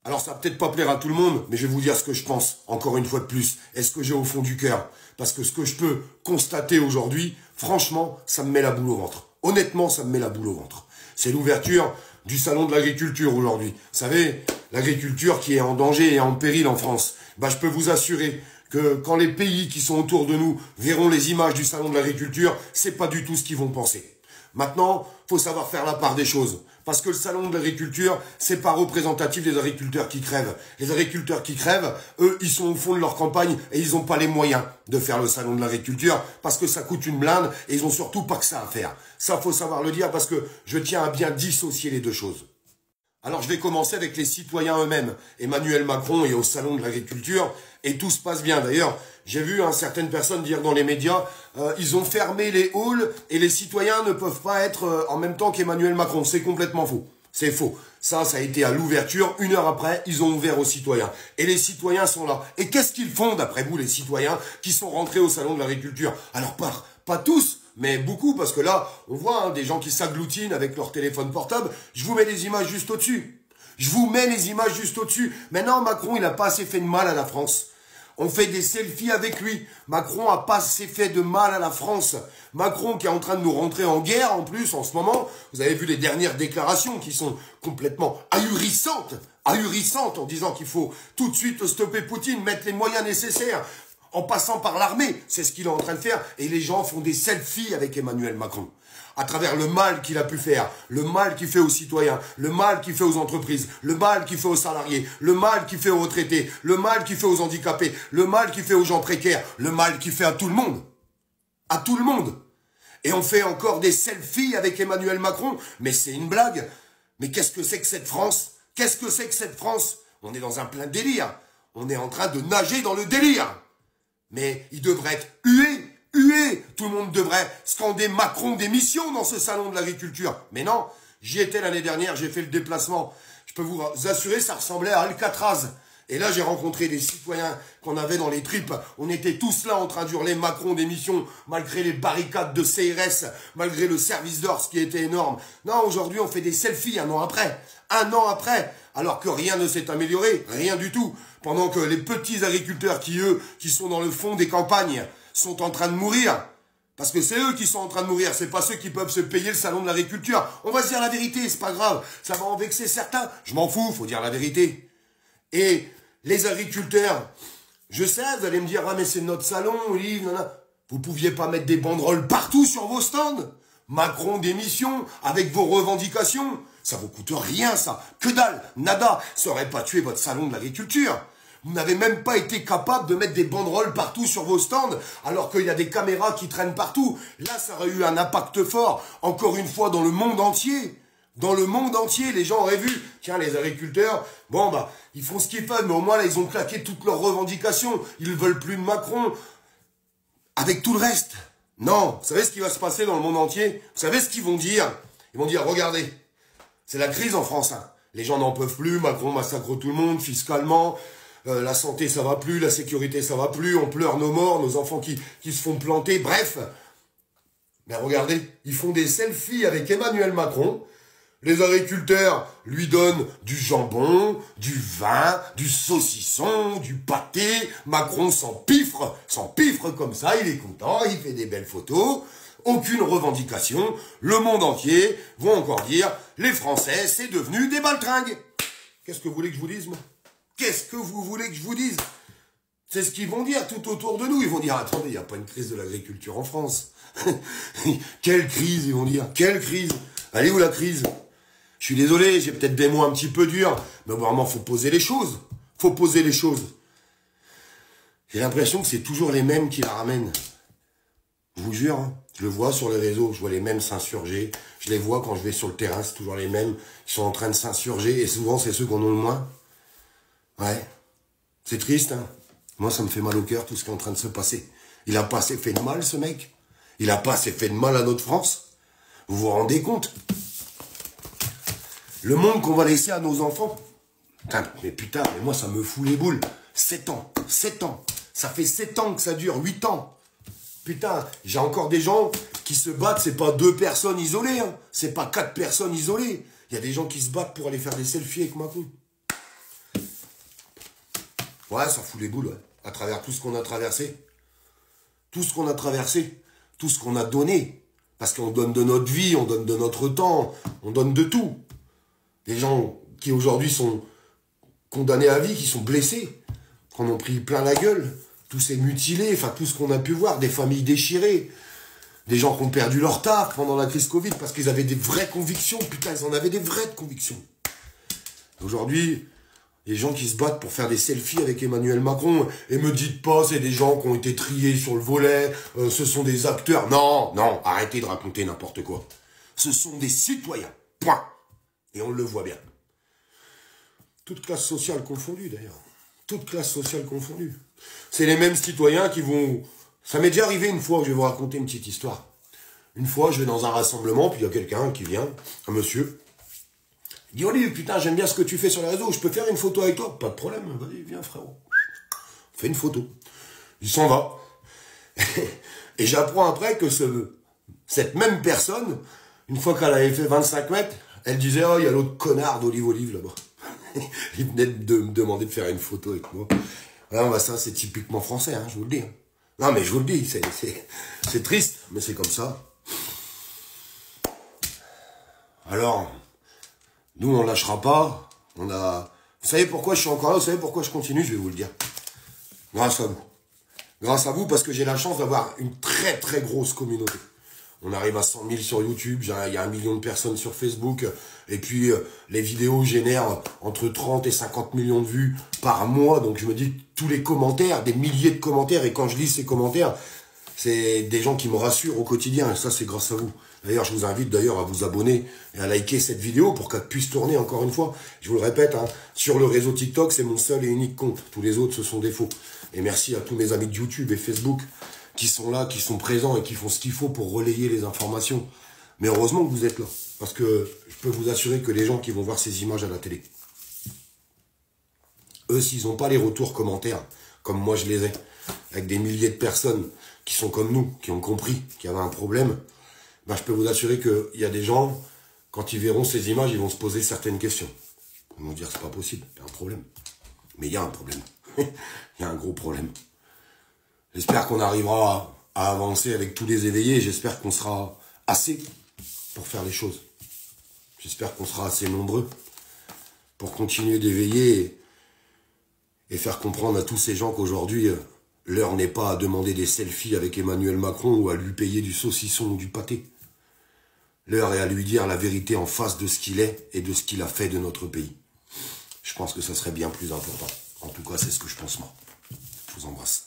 Alors ça va peut-être pas plaire à tout le monde, mais je vais vous dire ce que je pense, encore une fois de plus, et ce que j'ai au fond du cœur. Parce que ce que je peux constater aujourd'hui, franchement, ça me met la boule au ventre. Honnêtement, ça me met la boule au ventre. C'est l'ouverture du salon de l'agriculture aujourd'hui. Vous savez, l'agriculture qui est en danger et en péril en France. Bah, je peux vous assurer que quand les pays qui sont autour de nous verront les images du salon de l'agriculture, c'est pas du tout ce qu'ils vont penser. Maintenant, faut savoir faire la part des choses. Parce que le salon de l'agriculture, c'est pas représentatif des agriculteurs qui crèvent. Les agriculteurs qui crèvent, eux, ils sont au fond de leur campagne et ils n'ont pas les moyens de faire le salon de l'agriculture parce que ça coûte une blinde et ils ont surtout pas que ça à faire. Ça, faut savoir le dire parce que je tiens à bien dissocier les deux choses. Alors je vais commencer avec les citoyens eux-mêmes. Emmanuel Macron est au salon de l'agriculture et tout se passe bien. D'ailleurs, j'ai vu certaines personnes dire dans les médias, ils ont fermé les halls et les citoyens ne peuvent pas être en même temps qu'Emmanuel Macron. C'est complètement faux. C'est faux. Ça a été à l'ouverture. 1 heure après, ils ont ouvert aux citoyens. Et les citoyens sont là. Et qu'est-ce qu'ils font, d'après vous, les citoyens qui sont rentrés au salon de l'agriculture? Alors, pas tous, mais beaucoup, parce que là, on voit des gens qui s'agglutinent avec leur téléphone portable. Je vous mets les images juste au-dessus. Je vous mets les images juste au-dessus. Maintenant, Macron, il n'a pas assez fait de mal à la France. On fait des selfies avec lui. Macron a pas assez fait de mal à la France. Macron qui est en train de nous rentrer en guerre en plus en ce moment. Vous avez vu les dernières déclarations qui sont complètement ahurissantes. Ahurissantes en disant qu'il faut tout de suite stopper Poutine, mettre les moyens nécessaires en passant par l'armée. C'est ce qu'il est en train de faire. Et les gens font des selfies avec Emmanuel Macron. À travers le mal qu'il a pu faire, le mal qu'il fait aux citoyens, le mal qu'il fait aux entreprises, le mal qu'il fait aux salariés, le mal qu'il fait aux retraités, le mal qu'il fait aux handicapés, le mal qu'il fait aux gens précaires, le mal qu'il fait à tout le monde. À tout le monde. Et on fait encore des selfies avec Emmanuel Macron. Mais c'est une blague. Mais qu'est-ce que c'est que cette France? Qu'est-ce que c'est que cette France? On est dans un plein délire. On est en train de nager dans le délire. Mais il devrait être hué. Hué. Tout le monde devrait scander Macron démission dans ce salon de l'agriculture. Mais non, j'y étais l'année dernière, j'ai fait le déplacement. Je peux vous assurer, ça ressemblait à Alcatraz. Et là, j'ai rencontré des citoyens qu'on avait dans les tripes. On était tous là en train d'hurler Macron démission, malgré les barricades de CRS, malgré le service d'ordre qui était énorme. Non, aujourd'hui, on fait des selfies 1 an après. 1 an après. Alors que rien ne s'est amélioré, rien du tout. Pendant que les petits agriculteurs qui sont dans le fond des campagnes, sont en train de mourir. Parce que c'est eux qui sont en train de mourir, c'est pas ceux qui peuvent se payer le salon de l'agriculture. On va se dire la vérité, c'est pas grave, ça va en vexer certains. Je m'en fous, faut dire la vérité. Et les agriculteurs, je sais, vous allez me dire, ah mais c'est notre salon, oui, nanana. Vous pouviez pas mettre des banderoles partout sur vos stands? Macron démission, avec vos revendications. Ça vous coûte rien, ça. Que dalle, nada. Ça aurait pas tué votre salon de l'agriculture. Vous n'avez même pas été capable de mettre des banderoles partout sur vos stands, alors qu'il y a des caméras qui traînent partout. Là, ça aurait eu un impact fort, encore une fois, dans le monde entier. Dans le monde entier, les gens auraient vu, tiens, les agriculteurs, bon, bah, ils font ce qu'ils veulent, mais au moins, là, ils ont claqué toutes leurs revendications. Ils veulent plus de Macron. Avec tout le reste. Non, vous savez ce qui va se passer dans le monde entier? Vous savez ce qu'ils vont dire? Ils vont dire, regardez, c'est la crise en France, hein. Les gens n'en peuvent plus, Macron massacre tout le monde, fiscalement. La santé, ça va plus, la sécurité, ça va plus, on pleure nos morts, nos enfants qui se font planter, bref. Mais regardez, ils font des selfies avec Emmanuel Macron. Les agriculteurs lui donnent du jambon, du vin, du saucisson, du pâté. Macron s'empiffre comme ça, il est content, il fait des belles photos. Aucune revendication. Le monde entier vont encore dire, les Français, c'est devenu des baltringues. Qu'est-ce que vous voulez que je vous dise, moi? Qu'est-ce que vous voulez que je vous dise? C'est ce qu'ils vont dire tout autour de nous. Ils vont dire, attendez, il n'y a pas une crise de l'agriculture en France. Quelle crise, ils vont dire. Quelle crise? Allez où la crise? Je suis désolé, j'ai peut-être des mots un petit peu durs, mais vraiment, faut poser les choses. Faut poser les choses. J'ai l'impression que c'est toujours les mêmes qui la ramènent. Je vous jure, hein, je le vois sur les réseaux, je vois les mêmes s'insurger. Je les vois quand je vais sur le terrain, c'est toujours les mêmes qui sont en train de s'insurger. Et souvent, c'est ceux qui en ont le moins. Ouais, c'est triste, hein. Moi, ça me fait mal au cœur, tout ce qui est en train de se passer. Il a pas assez fait de mal, ce mec. Il a pas assez fait de mal à notre France. Vous vous rendez compte? Le monde qu'on va laisser à nos enfants. Putain, mais moi, ça me fout les boules. 7 ans, 7 ans. Ça fait 7 ans que ça dure, 8 ans. Putain, j'ai encore des gens qui se battent, c'est pas 2 personnes isolées, hein. C'est pas 4 personnes isolées. Il y a des gens qui se battent pour aller faire des selfies avec Macron. Ouais, ça fout les boules, ouais. À travers tout ce qu'on a traversé. Tout ce qu'on a traversé. Tout ce qu'on a donné. Parce qu'on donne de notre vie, on donne de notre temps, on donne de tout. Des gens qui aujourd'hui sont condamnés à vie, qui sont blessés, qui en ont pris plein la gueule, tous ces mutilés, enfin tout ce qu'on a pu voir, des familles déchirées, des gens qui ont perdu leur taf pendant la crise Covid parce qu'ils avaient des vraies convictions, putain, ils en avaient des vraies convictions. Aujourd'hui, les gens qui se battent pour faire des selfies avec Emmanuel Macron, et me dites pas, c'est des gens qui ont été triés sur le volet, ce sont des acteurs. Non, non, arrêtez de raconter n'importe quoi. Ce sont des citoyens, point. Et on le voit bien. Toute classe sociale confondue, d'ailleurs. Toute classe sociale confondue. C'est les mêmes citoyens qui vont... Ça m'est déjà arrivé une fois, je vais vous raconter une petite histoire. Une fois, je vais dans un rassemblement, puis il y a quelqu'un qui vient, un monsieur... Il dit, Olivier, putain, j'aime bien ce que tu fais sur les réseaux, je peux faire une photo avec toi? Pas de problème, vas-y, viens frérot. On fait une photo. Il s'en va. Et j'apprends après que cette même personne, une fois qu'elle avait fait 25 mètres, elle disait, oh, il y a l'autre connard d'Olive là-bas. Il venait de me demander de faire une photo avec moi. Ouais, bah ça, c'est typiquement français, hein, je vous le dis. Hein. Non, mais je vous le dis, c'est triste, mais c'est comme ça. Alors... Nous, on lâchera pas. Vous savez pourquoi je suis encore là? Vous savez pourquoi je continue? Je vais vous le dire. Grâce à vous. Grâce à vous, parce que j'ai la chance d'avoir une très très grosse communauté. On arrive à 100 000 sur YouTube, il y a 1 million de personnes sur Facebook, et puis les vidéos génèrent entre 30 et 50 millions de vues par mois. Donc je me dis, tous les commentaires, des milliers de commentaires, et quand je lis ces commentaires, c'est des gens qui me rassurent au quotidien, et ça c'est grâce à vous. D'ailleurs, je vous invite d'ailleurs à vous abonner et à liker cette vidéo pour qu'elle puisse tourner encore une fois. Je vous le répète, hein, sur le réseau TikTok, c'est mon seul et unique compte. Tous les autres, ce sont des faux. Et merci à tous mes amis de YouTube et Facebook qui sont là, qui sont présents et qui font ce qu'il faut pour relayer les informations. Mais heureusement que vous êtes là. Parce que je peux vous assurer que les gens qui vont voir ces images à la télé, eux, s'ils n'ont pas les retours commentaires, comme moi je les ai, avec des milliers de personnes qui sont comme nous, qui ont compris qu'il y avait un problème, ben, je peux vous assurer qu'il y a des gens, quand ils verront ces images, ils vont se poser certaines questions. Ils vont dire, c'est pas possible, il y a un problème. Mais il y a un problème. Il y a un gros problème. J'espère qu'on arrivera à avancer avec tous les éveillés. J'espère qu'on sera assez pour faire les choses. J'espère qu'on sera assez nombreux pour continuer d'éveiller et faire comprendre à tous ces gens qu'aujourd'hui, l'heure n'est pas à demander des selfies avec Emmanuel Macron ou à lui payer du saucisson ou du pâté. L'heure est à lui dire la vérité en face de ce qu'il est et de ce qu'il a fait de notre pays. Je pense que ça serait bien plus important. En tout cas, c'est ce que je pense moi. Je vous embrasse.